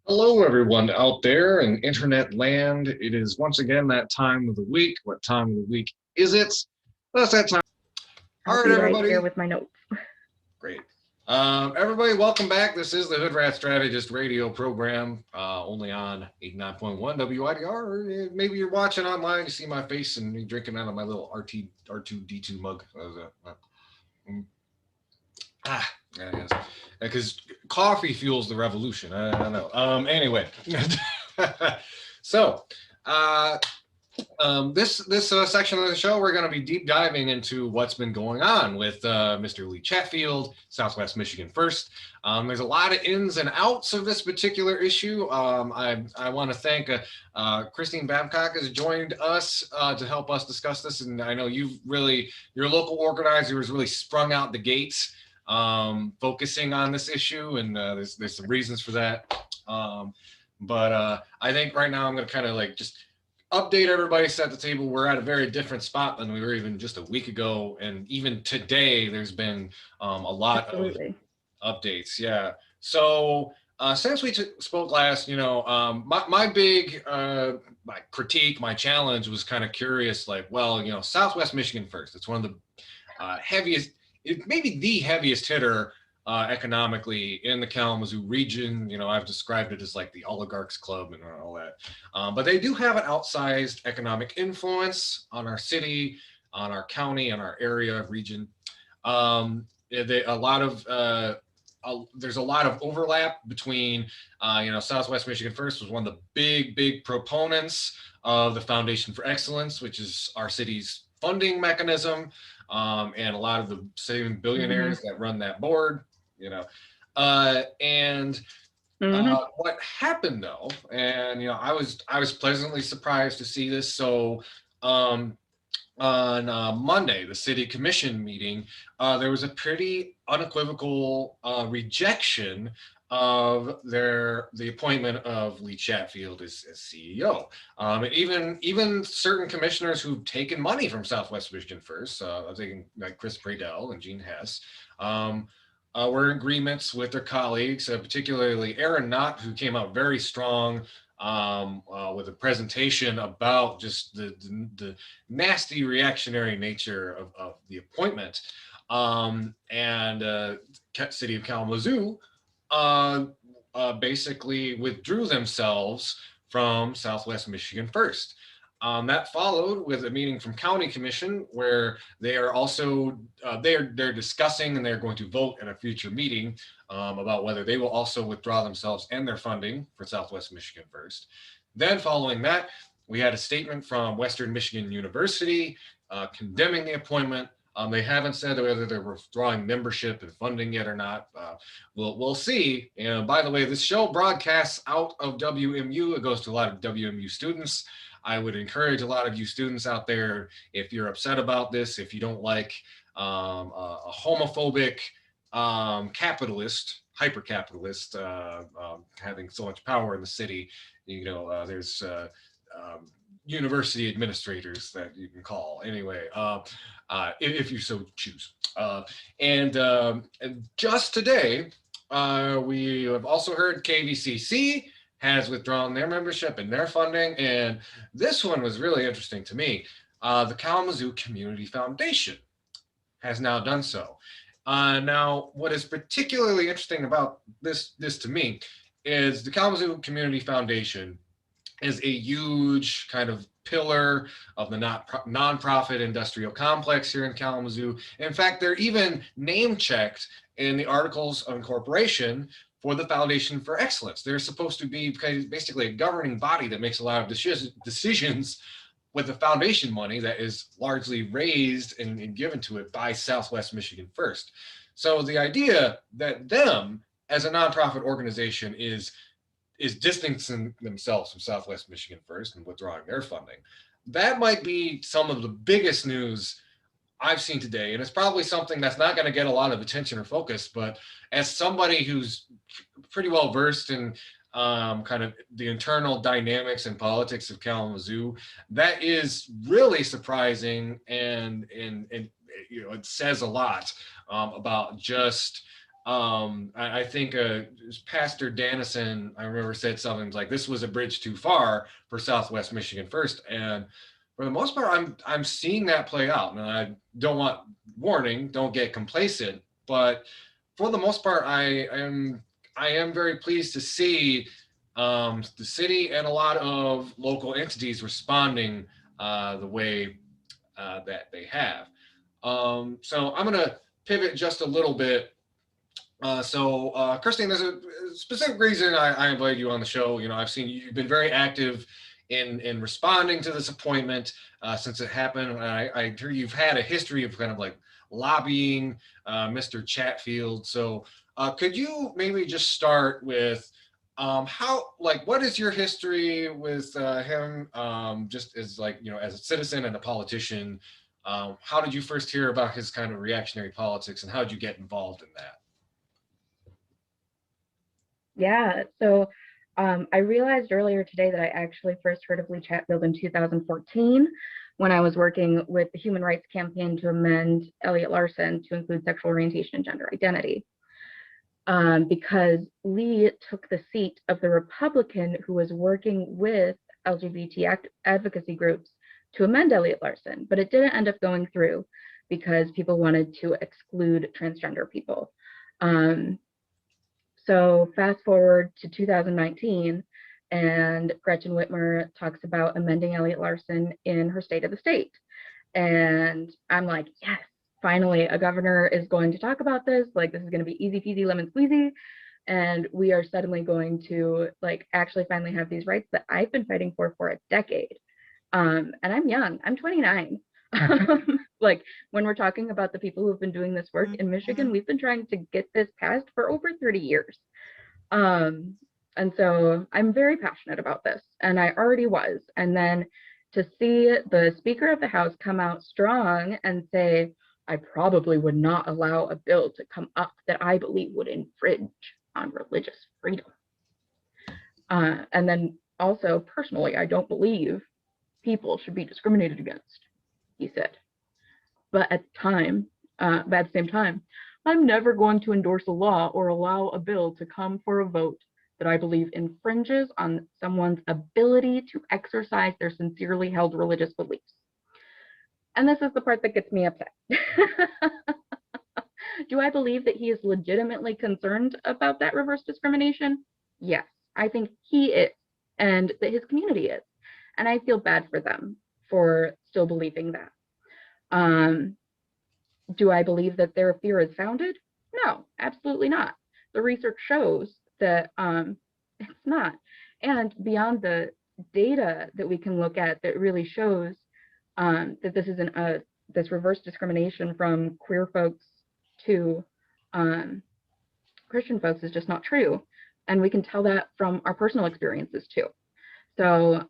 Hello, everyone out there in internet land. It is once again that time of the week. What time of the week is it? Well, it's that time. All I'll right, be right here everybody. with my notes. Great. Everybody, welcome back. This is the Hood Rat Strategist radio program, only on 89.1 WIDR. Or maybe you're watching online, you see my face and me drinking out of my little R2D2 mug. Mm, yeah, yes. Because coffee fuels the revolution. I don't know. Anyway, so uh, this section of the show, we're going to be deep diving into what's been going on with Mr. Lee Chatfield, Southwest Michigan First. There's a lot of ins and outs of this particular issue. I want to thank Christine Babcock has joined us to help us discuss this, and I know your local organizer has really sprung out the gates focusing on this issue, and there's some reasons for that. But I think right now I'm going to kind of like just update everybody, set the table. We're at a very different spot than we were even just a week ago, and even today there's been a lot Absolutely. of updates. Yeah. So since we spoke last, my big my critique, my challenge was kind of curious, like, well, Southwest Michigan First. It's one of the heaviest, it may be the heaviest hitter economically in the Kalamazoo region. I've described it as like the oligarchs club and all that. But they do have an outsized economic influence on our city, on our county, on our area region. There's a lot of overlap between, Southwest Michigan First was one of the big proponents of the Foundation for Excellence, which is our city's funding mechanism, and a lot of the same billionaires that run that board, and what happened though, and I was pleasantly surprised to see this. So on Monday, the city commission meeting, there was a pretty unequivocal rejection of the appointment of Lee Chatfield as CEO. And even certain commissioners who've taken money from Southwest Michigan First, I'm thinking like Chris Bradell and Gene Hess, were in agreements with their colleagues, particularly Aaron Knott, who came out very strong with a presentation about just the nasty reactionary nature of the appointment. And City of Kalamazoo basically withdrew themselves from Southwest Michigan First. That followed with a meeting from County Commission where they are also they're discussing and they're going to vote at a future meeting about whether they will also withdraw themselves and their funding for Southwest Michigan First. Then following that, we had a statement from Western Michigan University condemning the appointment. They haven't said whether they're withdrawing membership and funding yet or not. We'll see. And by the way, this show broadcasts out of WMU. It goes to a lot of WMU students. I would encourage a lot of you students out there, if you're upset about this, if you don't like a homophobic capitalist, hyper-capitalist having so much power in the city, there's university administrators that you can call anyway, if you so choose. And just today, we have also heard KVCC has withdrawn their membership and their funding. And this one was really interesting to me. The Kalamazoo Community Foundation has now done so. Now, what is particularly interesting about this to me is the Kalamazoo Community Foundation is a huge kind of pillar of the nonprofit industrial complex here in Kalamazoo. In fact, they're even name checked in the Articles of Incorporation for the Foundation for Excellence. They're supposed to be basically a governing body that makes a lot of decisions with the foundation money that is largely raised and given to it by Southwest Michigan First. So the idea that them as a nonprofit organization is distancing themselves from Southwest Michigan First and withdrawing their funding, that might be some of the biggest news I've seen today. And it's probably something that's not going to get a lot of attention or focus, but as somebody who's pretty well versed in kind of the internal dynamics and politics of Kalamazoo, that is really surprising, and it says a lot about just I think Pastor Dannison, I remember, said something like, "This was a bridge too far for Southwest Michigan First," and for the most part, I'm seeing that play out. And I don't want warning, don't get complacent, but for the most part, I am very pleased to see the city and a lot of local entities responding the way that they have. So I'm gonna pivot just a little bit. Christine, there's a specific reason I invited you on the show. I've seen you've been very active in responding to this appointment since it happened. And I hear you've had a history of kind of like lobbying Mr. Chatfield. So could you maybe just start with what is your history with him, just as as a citizen and a politician? How did you first hear about his kind of reactionary politics, and how did you get involved in that? Yeah, so I realized earlier today that I actually first heard of Lee Chatfield in 2014 when I was working with the Human Rights Campaign to amend Elliott Larson to include sexual orientation and gender identity. Because Lee took the seat of the Republican who was working with LGBT advocacy groups to amend Elliott Larson, but it didn't end up going through because people wanted to exclude transgender people. So fast forward to 2019, and Gretchen Whitmer talks about amending Elliott Larson in her State of the State. And I'm like, yes, finally, a governor is going to talk about this. Like, this is going to be easy peasy, lemon squeezy. And we are suddenly going to actually finally have these rights that I've been fighting for a decade. And I'm young, I'm 29. When we're talking about the people who've been doing this work in Michigan, we've been trying to get this passed for over 30 years. And so I'm very passionate about this, and I already was. And then to see the Speaker of the House come out strong and say, I probably would not allow a bill to come up that I believe would infringe on religious freedom. And then also, personally, I don't believe people should be discriminated against, he said. But at the same time, I'm never going to endorse a law or allow a bill to come for a vote that I believe infringes on someone's ability to exercise their sincerely held religious beliefs. And this is the part that gets me upset. Do I believe that he is legitimately concerned about that reverse discrimination? Yes, I think he is, and that his community is. And I feel bad for them for still believing that. Do I believe that their fear is founded? No, absolutely not. The research shows that it's not. And beyond the data that we can look at that really shows that this isn't this reverse discrimination from queer folks to Christian folks is just not true. And we can tell that from our personal experiences too. So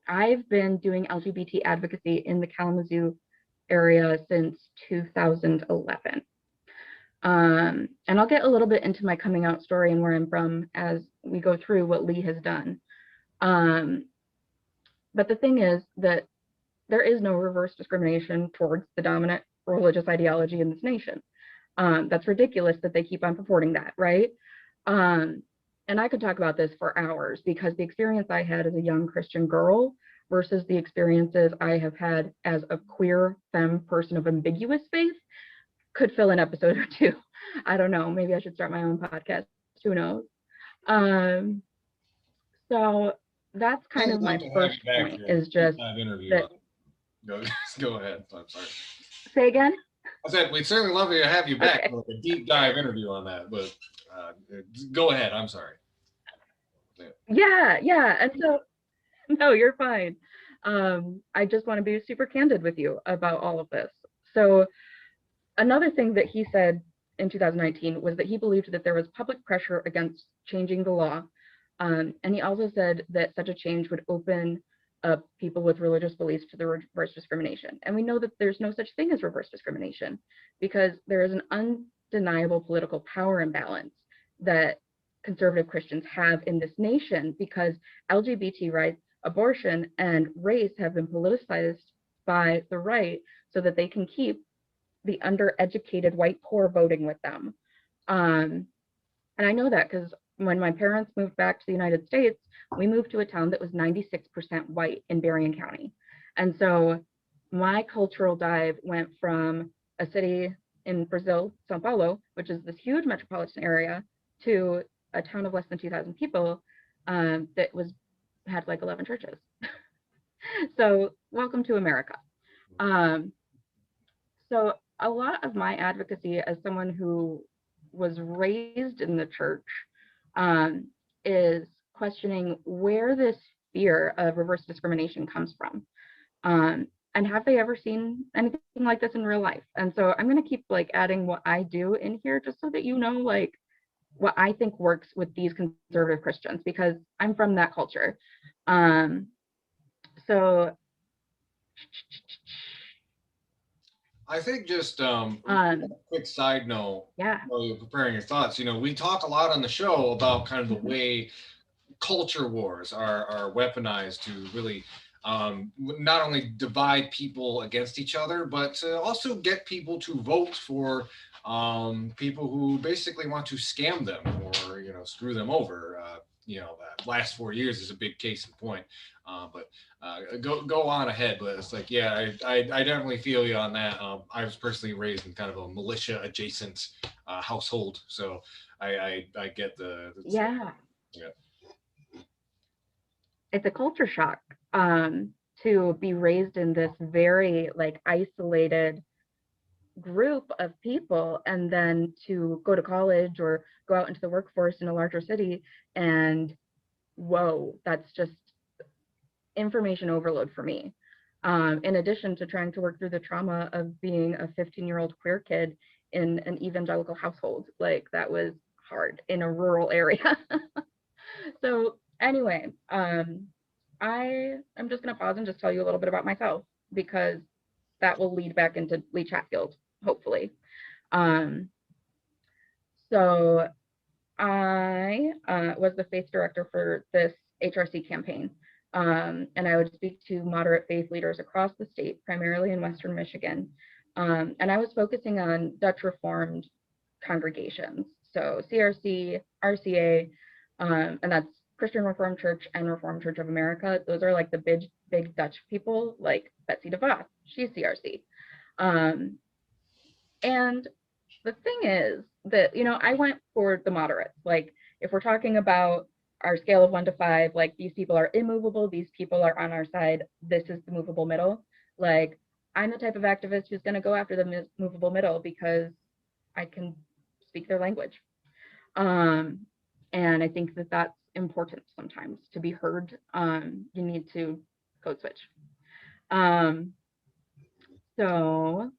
I've been doing LGBT advocacy in the Kalamazoo area since 2011. And I'll get a little bit into my coming out story and where I'm from as we go through what Lee has done. But the thing is that there is no reverse discrimination towards the dominant religious ideology in this nation. That's ridiculous that they keep on purporting that, right? And I could talk about this for hours because the experience I had as a young Christian girl versus the experiences I have had as a queer femme person of ambiguous faith could fill an episode or two. I don't know. Maybe I should start my own podcast. Who knows? So that's kind of my first point is just that. Go ahead. I'm sorry. Say again? I said we'd certainly love to have you back for a deep dive interview on that, but go ahead. I'm sorry. Yeah. And so, no, you're fine. I just want to be super candid with you about all of this. So another thing that he said in 2019 was that he believed that there was public pressure against changing the law. And he also said that such a change would open up people with religious beliefs to the reverse discrimination. And we know that there's no such thing as reverse discrimination because there is an undeniable political power imbalance that conservative Christians have in this nation because LGBT rights, abortion, and race have been politicized by the right so that they can keep the undereducated white poor voting with them. And I know that because when my parents moved back to the United States, we moved to a town that was 96% white in Berrien County. And so my cultural dive went from a city in Brazil, Sao Paulo, which is this huge metropolitan area, to a town of less than 2,000 people that had like 11 churches. So welcome to America. Um, so a lot of my advocacy as someone who was raised in the church um, is questioning where this fear of reverse discrimination comes from. And have they ever seen anything like this in real life? And so I'm going to keep like adding what I do in here just so that you know like what I think works with these conservative Christians, because I'm from that culture. So I think just a um, quick side note, yeah. while you're preparing your thoughts, we talk a lot on the show about kind of the way culture wars are weaponized to really not only divide people against each other, but to also get people to vote for people who basically want to scam them or screw them over. That last 4 years is a big case in point. But go on ahead. But it's like, yeah, I definitely feel you on that. I was personally raised in kind of a militia adjacent household, so I get Yeah. yeah. It's a culture shock to be raised in this very like isolated group of people, and then to go to college or go out into the workforce in a larger city, and whoa, that's just information overload for me. In addition to trying to work through the trauma of being a 15-year-old queer kid in an evangelical household, like that was hard in a rural area. So anyway, I am just going to pause and just tell you a little bit about myself, because that will lead back into Lee Chatfield, hopefully. Um, so I was the faith director for this HRC campaign, and I would speak to moderate faith leaders across the state, primarily in Western Michigan. And I was focusing on Dutch Reformed congregations, so CRC, RCA, and that's Christian Reformed Church and Reformed Church of America. Those are like the big Dutch people, like Betsy DeVos, she's CRC. And the thing is that, I went for the moderates. Like, if we're talking about our scale of 1 to 5, like these people are immovable, these people are on our side, this is the movable middle. Like, I'm the type of activist who's going to go after the movable middle because I can speak their language. And I think that that's important sometimes to be heard. You need to code switch. So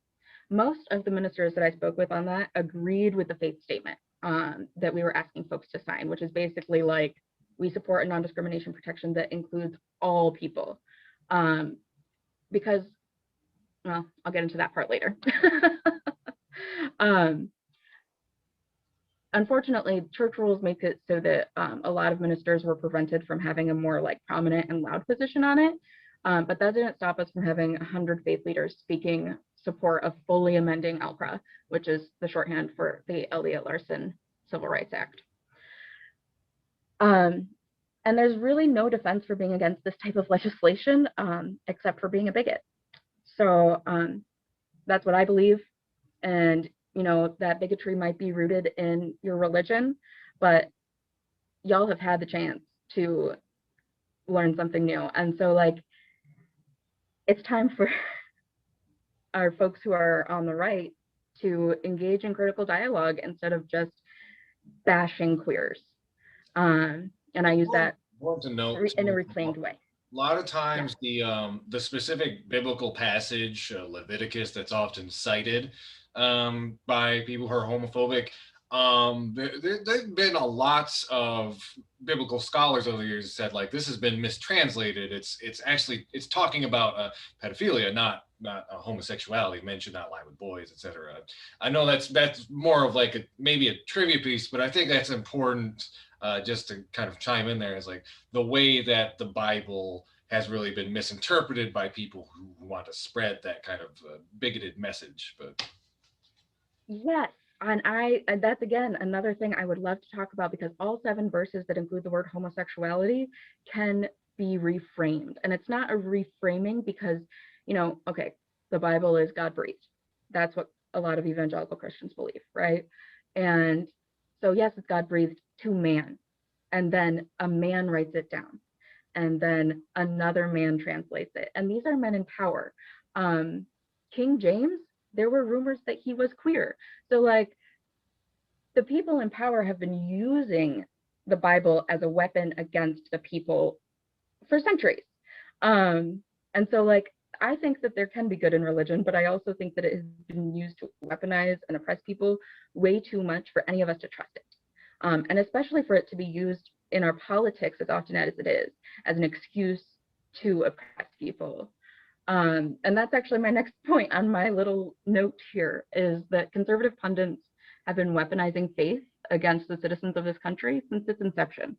most of the ministers that I spoke with on that agreed with the faith statement that we were asking folks to sign, which is basically like, we support a non-discrimination protection that includes all people. Because, well, I'll get into that part later. Unfortunately, church rules make it so that a lot of ministers were prevented from having a more like prominent and loud position on it. But that didn't stop us from having 100 faith leaders speaking support of fully amending ALCRA, which is the shorthand for the Elliott Larson Civil Rights Act. And there's really no defense for being against this type of legislation, except for being a bigot. So that's what I believe. And, that bigotry might be rooted in your religion, but y'all have had the chance to learn something new. And so, like, it's time for our folks who are on the right to engage in critical dialogue instead of just bashing queers. And I use that to note in a reclaimed way. A lot of times, the specific biblical passage, Leviticus, that's often cited by people who are homophobic. There've been a lots of biblical scholars over the years that said, like, this has been mistranslated. It's talking about pedophilia, not homosexuality. Men should not lie with boys, etc. I know that's more of like maybe a trivia piece, but I think that's important. Just to kind of chime in there, is like the way that the Bible has really been misinterpreted by people who want to spread that kind of bigoted message. But Yes. And that's again another thing I would love to talk about, because all 7 verses that include the word homosexuality can be reframed. And it's not a reframing because, okay, the Bible is God breathed. That's what a lot of evangelical Christians believe, right? And so, yes, it's God breathed to man. And then a man writes it down. And then another man translates it. And these are men in power. Um, King James, there were rumors that he was queer. So, like, the people in power have been using the Bible as a weapon against the people for centuries. And so, like, I think that there can be good in religion, but I also think that it has been used to weaponize and oppress people way too much for any of us to trust it. And especially for it to be used in our politics as often as it is, as an excuse to oppress people. And that's actually my next point on my little note here, is that conservative pundits have been weaponizing faith against the citizens of this country since its inception.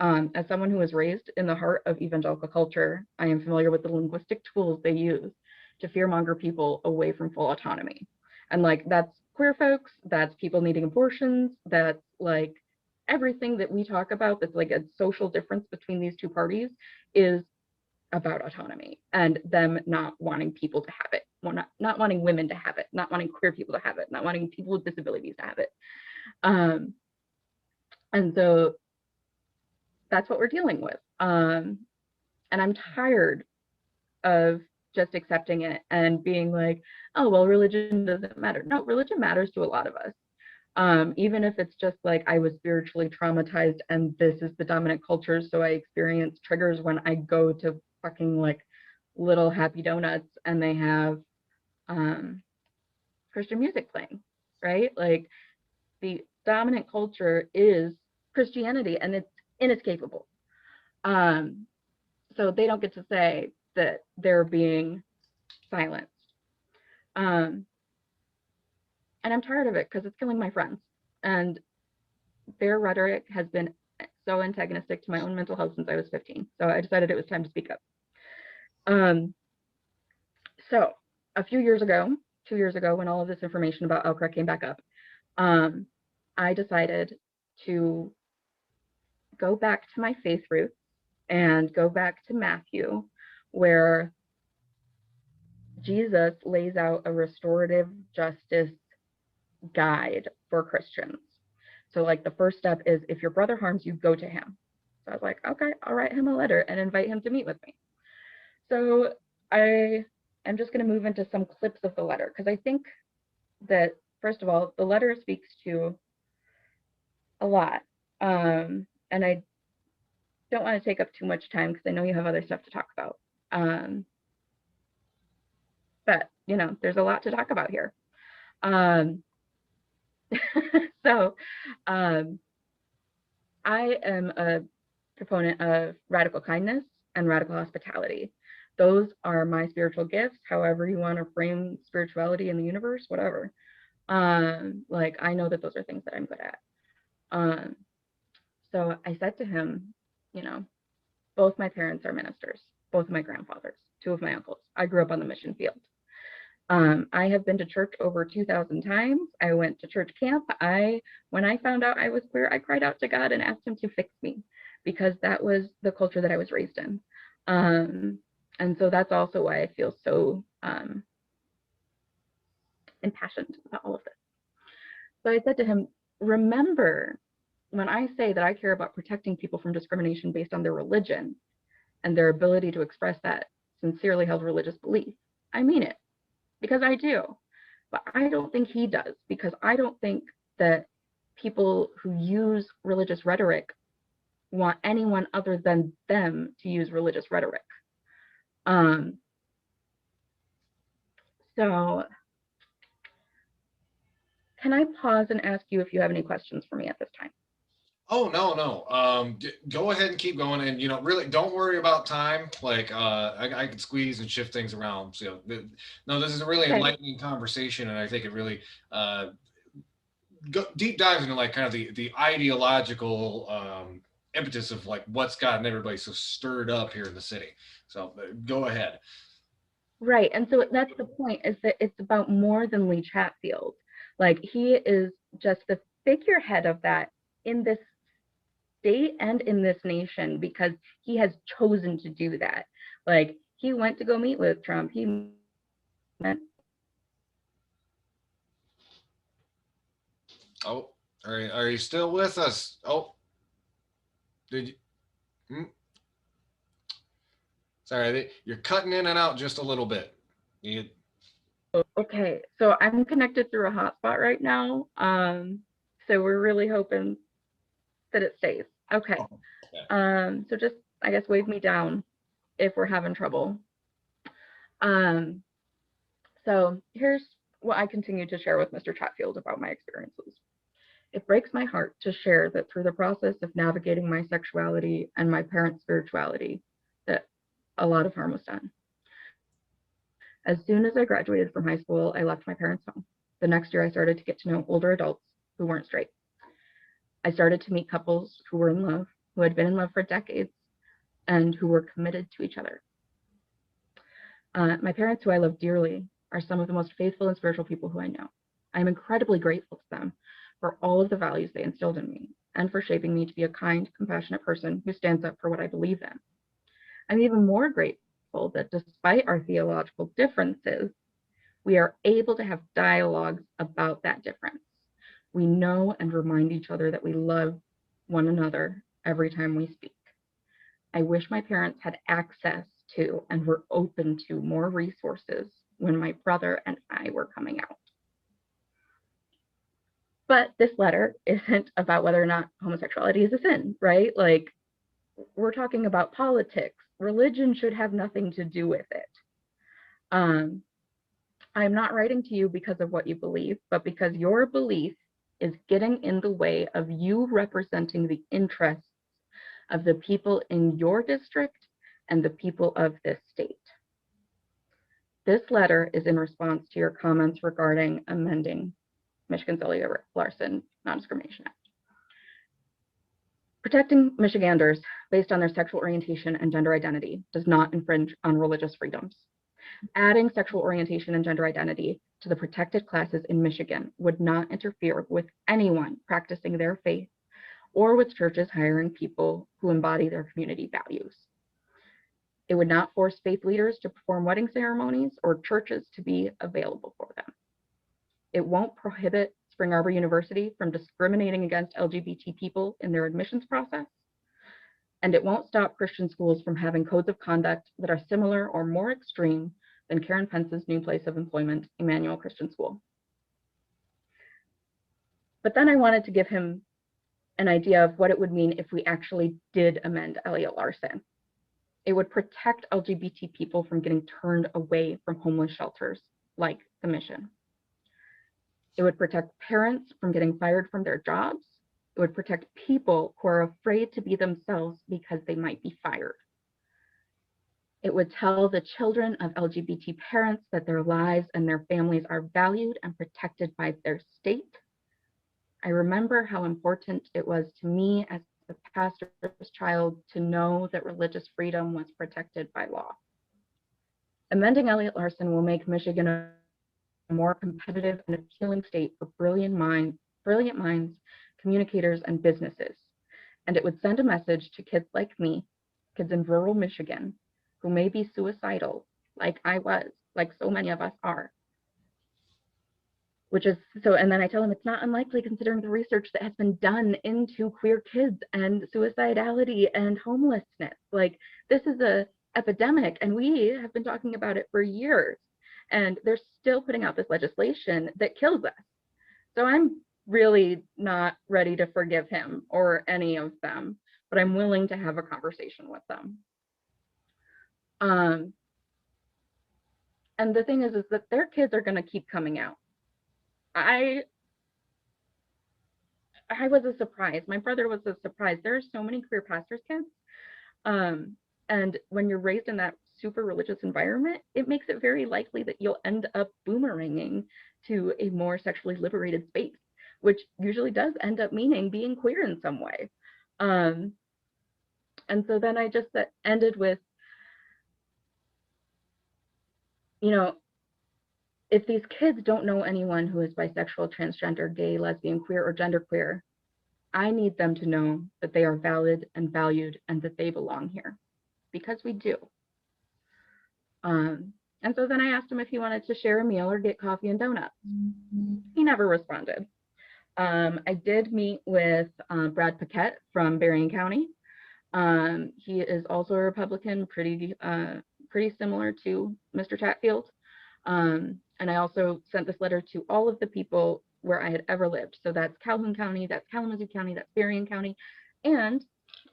As someone who was raised in the heart of evangelical culture, I am familiar with the linguistic tools they use to fearmonger people away from full autonomy. And like, that's queer folks, that's people needing abortions, that's like everything that we talk about that's like a social difference between these two parties is about autonomy and them not wanting people to have it, not wanting women to have it, not wanting queer people to have it, not wanting people with disabilities to have it. Um, and so that's what we're dealing with. And I'm tired of just accepting it and being like, oh, well, religion doesn't matter. No, religion matters to a lot of us. Even if it's just like I was spiritually traumatized and this is the dominant culture, so I experience triggers when I go to fucking like Little Happy Donuts and they have Christian music playing, right? Like, the dominant culture is Christianity and it's inescapable. Um, so they don't get to say that they're being silenced. Um, and I'm tired of it because it's killing my friends. And their rhetoric has been so antagonistic to my own mental health since I was 15. So I decided it was time to speak up. Um, so a few years ago, 2 years ago, when all of this information about Elcra came back up, um, I decided to go back to my faith roots and go back to Matthew, where Jesus lays out a restorative justice guide for Christians. So, like, the first step is if your brother harms you, go to him. So I was like, okay, I'll write him a letter and invite him to meet with me. So I am just going to move into some clips of the letter because I think that, first of all, the letter speaks to a lot. And I don't want to take up too much time because I know you have other stuff to talk about. But, there's a lot to talk about here. Um, so um, I am a proponent of radical kindness and radical hospitality. Those are my spiritual gifts, however you want to frame spirituality in the universe, whatever. Like, I know that those are things that I'm good at. Um, so I said to him, you know, both my parents are ministers, both of my grandfathers, two of my uncles. I grew up on the mission field. I have been to church over 2,000 times. I went to church camp. When I found out I was queer, I cried out to God and asked him to fix me because that was the culture that I was raised in. And so that's also why I feel so impassioned about all of this. So I said to him, remember, when I say that I care about protecting people from discrimination based on their religion and their ability to express that sincerely held religious belief, I mean it, because I do. But I don't think he does, because I don't think that people who use religious rhetoric want anyone other than them to use religious rhetoric. Um, so can I pause and ask you if you have any questions for me at this time? Oh, no, no. Go ahead and keep going, and really don't worry about time. Like, I can squeeze and shift things around. So, no, this is a really Okay. enlightening conversation, and I think it really deep dives into like kind of the ideological impetus of like what's gotten everybody so stirred up here in the city. So, go ahead. Right. And so that's the point, is that it's about more than Lee Chatfield. Like, he is just the figurehead of that in this state and in this nation because he has chosen to do that. Like, he went to go meet with Trump. He met. Oh, are you still with us? Oh, did you? Hmm? Sorry, you're cutting in and out just a little bit. You, Okay, so I'm connected through a hotspot right now. So we're really hoping that it stays. Okay. oh, yeah. So just, I guess, wave me down if we're having trouble. Um, so here's what I continue to share with Mr. Chatfield about my experiences. It breaks my heart to share that through the process of navigating my sexuality and my parents' spirituality, that a lot of harm was done. As soon as I graduated from high school, I left my parents' home. The next year, I started to get to know older adults who weren't straight. I started to meet couples who were in love, who had been in love for decades, and who were committed to each other. My parents, who I love dearly, are some of the most faithful and spiritual people who I know. I am incredibly grateful to them for all of the values they instilled in me and for shaping me to be a kind, compassionate person who stands up for what I believe in. I'm even more grateful that despite our theological differences, we are able to have dialogues about that difference. We know and remind each other that we love one another every time we speak. I wish my parents had access to and were open to more resources when my brother and I were coming out. But this letter isn't about whether or not homosexuality is a sin, right? Like, we're talking about politics. Religion should have nothing to do with it. I'm not writing to you because of what you believe, but because your belief is getting in the way of you representing the interests of the people in your district and the people of this state. This letter is in response to your comments regarding amending Michigan's Larson Non-Discrimination Act. Protecting Michiganders based on their sexual orientation and gender identity does not infringe on religious freedoms. Adding sexual orientation and gender identity to the protected classes in Michigan would not interfere with anyone practicing their faith or with churches hiring people who embody their community values. It would not force faith leaders to perform wedding ceremonies or churches to be available for them. It won't prohibit Spring Arbor University from discriminating against LGBT people in their admissions process. And it won't stop Christian schools from having codes of conduct that are similar or more extreme than Karen Pence's new place of employment, Emmanuel Christian School. But then I wanted to give him an idea of what it would mean if we actually did amend Elliott Larson. It would protect LGBT people from getting turned away from homeless shelters like the Mission. It would protect parents from getting fired from their jobs. It would protect people who are afraid to be themselves because they might be fired. It would tell the children of LGBT parents that their lives and their families are valued and protected by their state. I remember how important it was to me as a pastor's child to know that religious freedom was protected by law. Amending Elliott Larson will make Michigan a more competitive and appealing state for brilliant minds, communicators, and businesses. And it would send a message to kids like me, kids in rural Michigan, who may be suicidal, like I was, like so many of us are. Which is so, and then I tell them it's not unlikely considering the research that has been done into queer kids and suicidality and homelessness. Like, this is a epidemic, and we have been talking about it for years. And they're still putting out this legislation that kills us. So I'm really not ready to forgive him or any of them, but I'm willing to have a conversation with them. And the thing is that their kids are going to keep coming out. I was a surprise. My brother was a surprise. There are so many queer pastors' kids. And when you're raised in that super religious environment, it makes it very likely that you'll end up boomeranging to a more sexually liberated space, which usually does end up meaning being queer in some way. And so then I just ended with, you know, if these kids don't know anyone who is bisexual, transgender, gay, lesbian, queer, or genderqueer, I need them to know that they are valid and valued and that they belong here, because we do. And so then I asked him if he wanted to share a meal or get coffee and donuts. He never responded. I did meet with Brad Paquette from Berrien County. He is also a Republican, pretty similar to Mr. Chatfield. And I also sent this letter to all of the people where I had ever lived. So that's Calhoun County, that's Kalamazoo County, that's Berrien County. And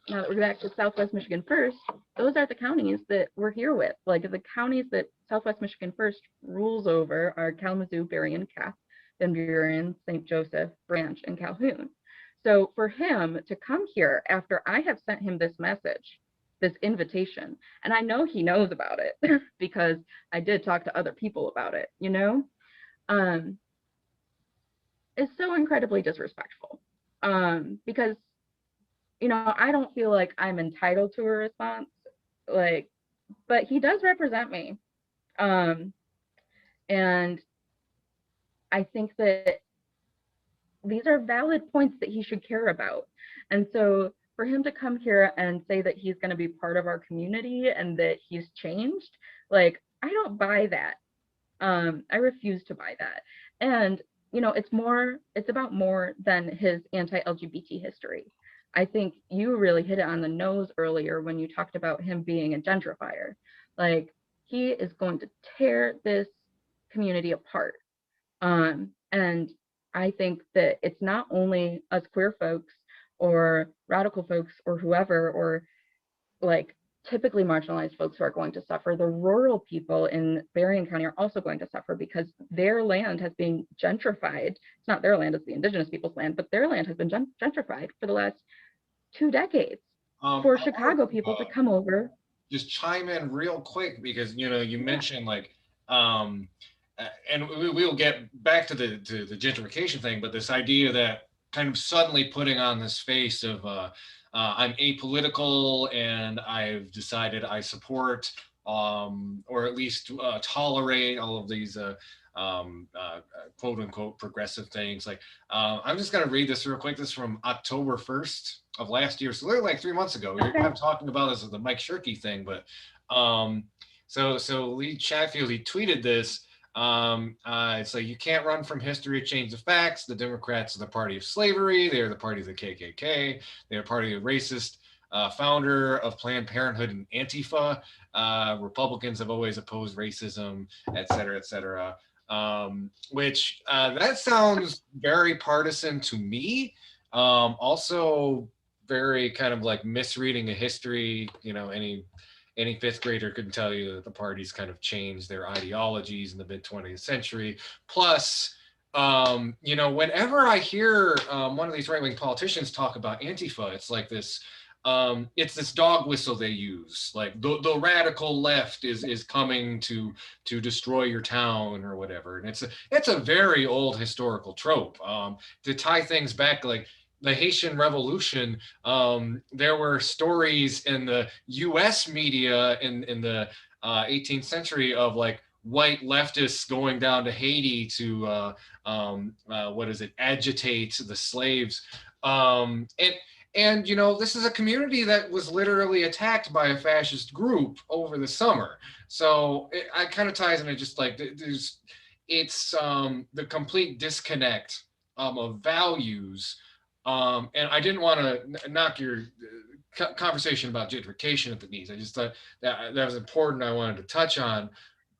now that we're back to Southwest Michigan First, those are the counties that we're here with. Like the counties that Southwest Michigan First rules over are Kalamazoo, Berrien, Cass, Van Buren, St. Joseph, Branch, and Calhoun. So for him to come here after I have sent him this message, this invitation, and I know he knows about it because I did talk to other people about it, you know, is so incredibly disrespectful. Because, you know, I don't feel like I'm entitled to a response, like, but he does represent me. And I think that these are valid points that he should care about. And so for him to come here and say that he's going to be part of our community and that he's changed, like, I don't buy that. I refuse to buy that. And, you know, it's about more than his anti-LGBT history. I think you really hit it on the nose earlier when you talked about him being a gentrifier. Like, he is going to tear this community apart. And I think that it's not only us queer folks or radical folks or whoever, or like typically marginalized folks who are going to suffer. The rural people in Berrien County are also going to suffer because their land has been gentrified. It's not their land, it's the indigenous people's land, but their land has been gentrified for the last 2 decades for Chicago people to come over. Just chime in real quick because, you know, you mentioned like, and we'll get back to the gentrification thing, but this idea that kind of suddenly putting on this face of I'm apolitical and I've decided I support or at least tolerate all of these quote unquote progressive things. Like, I'm just going to read this real quick. This is from October 1st of last year. So literally like 3 months ago. We were kind of talking about this as the Mike Shirkey thing, but so Lee Chatfield, he tweeted this. It's like, you can't run from history or change the facts. The Democrats are the party of slavery. They are the party of the KKK. They are party of racist founder of Planned Parenthood and Antifa. Republicans have always opposed racism, et cetera, et cetera. Which that sounds very partisan to me. Also very kind of like misreading a history. You know, any fifth grader could tell you that the parties kind of changed their ideologies in the mid 20th century. Plus, you know, whenever I hear one of these right-wing politicians talk about Antifa, it's like this, it's this dog whistle they use, like the radical left is coming to destroy your town or whatever. And it's a very old historical trope. To tie things back, like the Haitian Revolution, there were stories in the U.S. media in the 18th century of like white leftists going down to Haiti to agitate the slaves. And you know, this is a community that was literally attacked by a fascist group over the summer. So it kind of ties into just like it's the complete disconnect of values. And I didn't want to knock your conversation about gentrification at the knees. I just thought that was important. I wanted to touch on,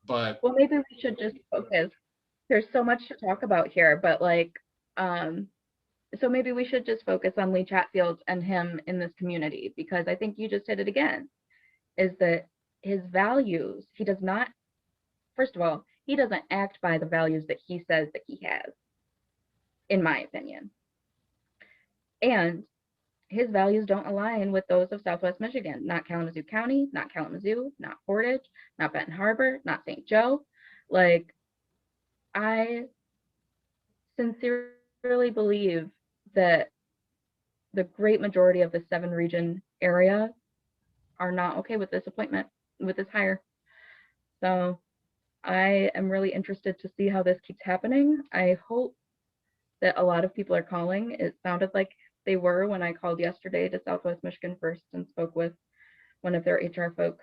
but well, maybe we should just focus. There's so much to talk about here, but like, so maybe we should just focus on Lee Chatfield and him in this community, because I think you just hit it again, is that his values, he does not, first of all, he doesn't act by the values that he says that he has, in my opinion. And his values don't align with those of Southwest Michigan, not Kalamazoo County, not Kalamazoo, not Portage, not Benton Harbor, not St. Joe. Like, I sincerely believe that the great majority of the 7 region area are not okay with this appointment, with this hire. So I am really interested to see how this keeps happening. I hope that a lot of people are calling. It sounded like they were when I called yesterday to Southwest Michigan First and spoke with one of their HR folk.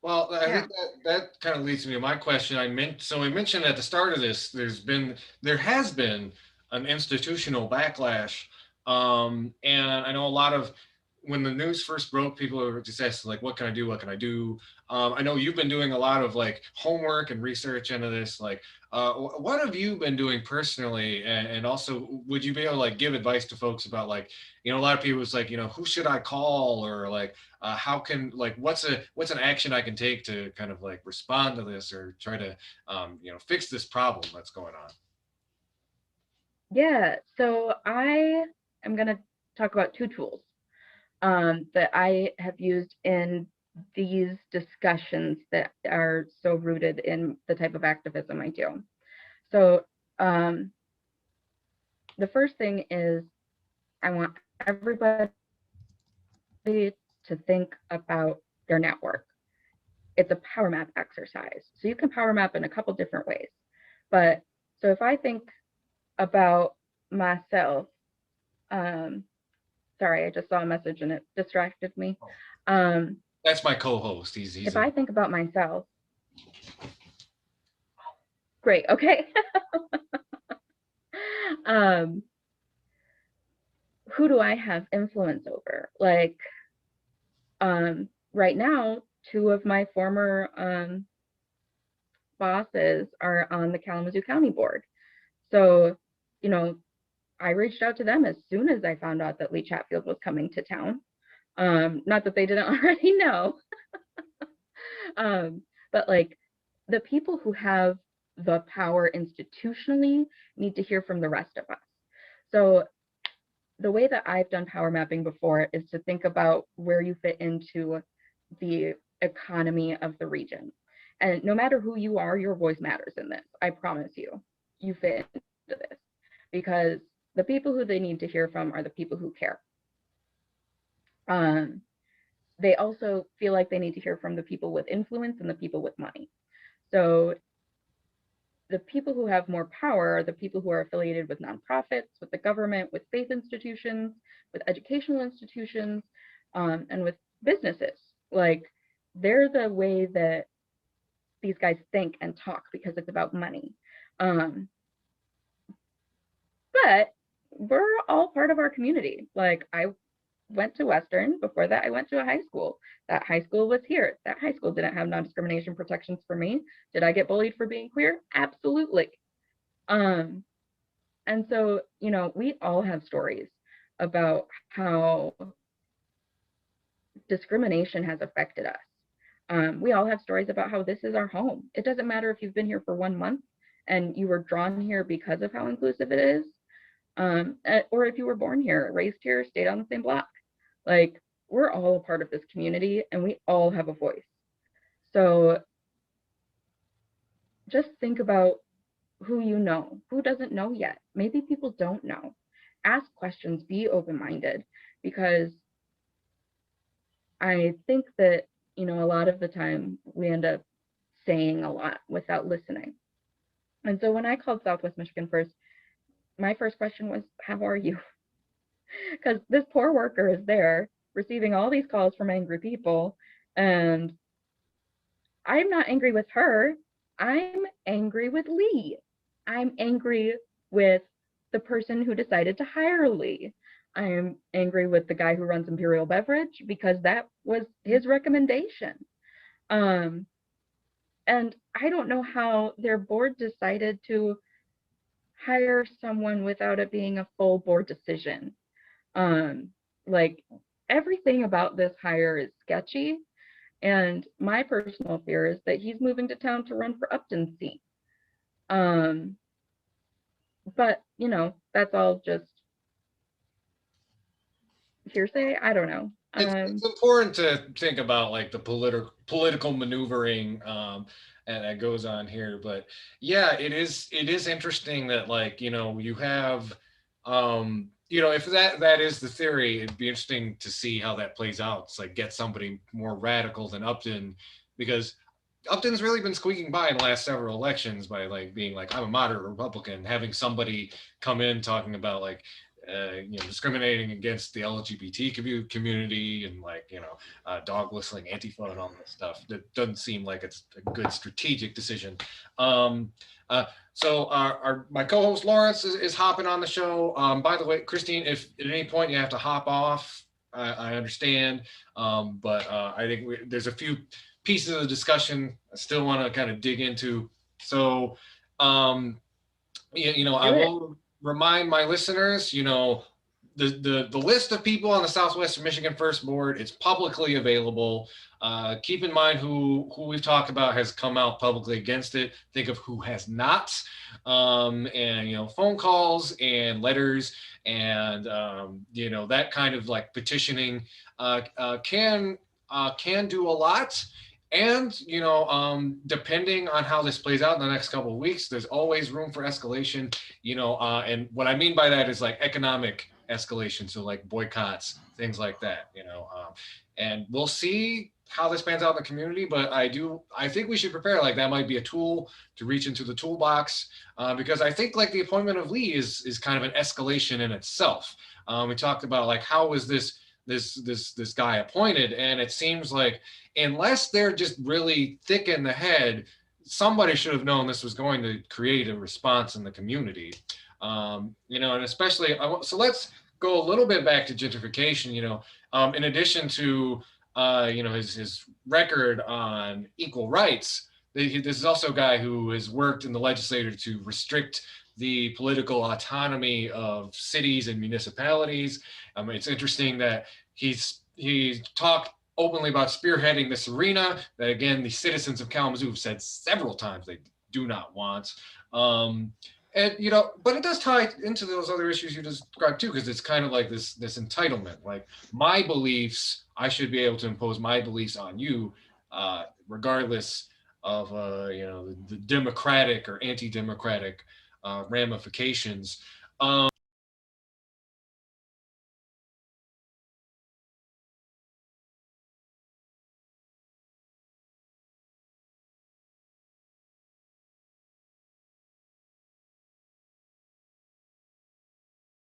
Well, I Yeah. think that kind of leads me to my question. So I mentioned at the start of this, there has been an institutional backlash, and I know a lot of when the news first broke, people were just asking like, "What can I do? What can I do?" I know you've been doing a lot of like homework and research into this. Like, what have you been doing personally? And also, would you be able to like give advice to folks about like, a lot of people was like, who should I call, or like how can like what's an action I can take to kind of like respond to this or try to fix this problem that's going on. Yeah. So I am going to talk about two tools that I have used in these discussions that are so rooted in the type of activism I do. So the first thing is I want everybody to think about their network. It's a power map exercise. So you can power map in a couple different ways. But so if I think about myself, sorry, I just saw a message and it distracted me. That's my co-host. If I think about myself, great, okay. Who do I have influence over? Like, right now, two of my former bosses are on the Kalamazoo County Board. So, I reached out to them as soon as I found out that Lee Chatfield was coming to town. Not that they didn't already know. But like the people who have the power institutionally need to hear from the rest of us. So the way that I've done power mapping before is to think about where you fit into the economy of the region. And no matter who you are, your voice matters in this. I promise you, you fit into this because the people who they need to hear from are the people who care. They also feel like they need to hear from the people with influence and the people with money. So the people who have more power are the people who are affiliated with nonprofits, with the government, with faith institutions, with educational institutions, and with businesses. Like they're the way that these guys think and talk because it's about money. But we're all part of our community. Like I went to Western. Before that, I went to a high school. That high school was here. That high school didn't have non-discrimination protections for me. Did I get bullied for being queer? Absolutely. And so, we all have stories about how discrimination has affected us. We all have stories about how this is our home. It doesn't matter if you've been here for 1 month and you were drawn here because of how inclusive it is, or if you were born here, raised here, stayed on the same block. Like, we're all a part of this community and we all have a voice. So just think about who you know, who doesn't know yet. Maybe people don't know. Ask questions, be open-minded, because I think that, a lot of the time we end up saying a lot without listening. And so when I called Southwest Michigan First, my first question was, how are you? Because this poor worker is there receiving all these calls from angry people, and I'm not angry with her. I'm angry with Lee. I'm angry with the person who decided to hire Lee. I'm angry with the guy who runs Imperial Beverage because that was his recommendation. And I don't know how their board decided to hire someone without it being a full board decision. Like everything about this hire is sketchy. And my personal fear is that he's moving to town to run for Upton seat. But that's all just hearsay. I don't know. It's important to think about like the political maneuvering that goes on here, but yeah, it is interesting that like you have if that is the theory, it'd be interesting to see how that plays out. It's like get somebody more radical than Upton because Upton's really been squeaking by in the last several elections by like being like, I'm a moderate Republican, having somebody come in talking about like, discriminating against the LGBT community and like, dog whistling Antifa and all that stuff. That doesn't seem like it's a good strategic decision. Um, so my co-host Lawrence is hopping on the show. By the way, Christine, if at any point you have to hop off, I understand. But I think there's a few pieces of discussion I still want to kind of dig into. So, I will remind my listeners, the list of people on the Southwestern Michigan First Board, it's publicly available. Keep in mind who we've talked about has come out publicly against it. Think of who has not. And phone calls and letters and that kind of like petitioning can do a lot. And depending on how this plays out in the next couple of weeks, there's always room for escalation. And what I mean by that is like economic escalation, so like boycotts, things like that. And we'll see how this pans out in the community. But I think we should prepare. Like that might be a tool to reach into the toolbox, because I think like the appointment of Lee is kind of an escalation in itself. We talked about like how was this guy appointed, and it seems like unless they're just really thick in the head, somebody should have known this was going to create a response in the community. And especially, so let's go a little bit back to gentrification. In addition to his record on equal rights, this is also a guy who has worked in the legislature to restrict the political autonomy of cities and municipalities. It's interesting that he's talked openly about spearheading this arena that, again, the citizens of Kalamazoo have said several times they do not want. But it does tie into those other issues you described too, because it's kind of like this entitlement. Like my beliefs, I should be able to impose my beliefs on you, regardless of the democratic or anti-democratic ramifications.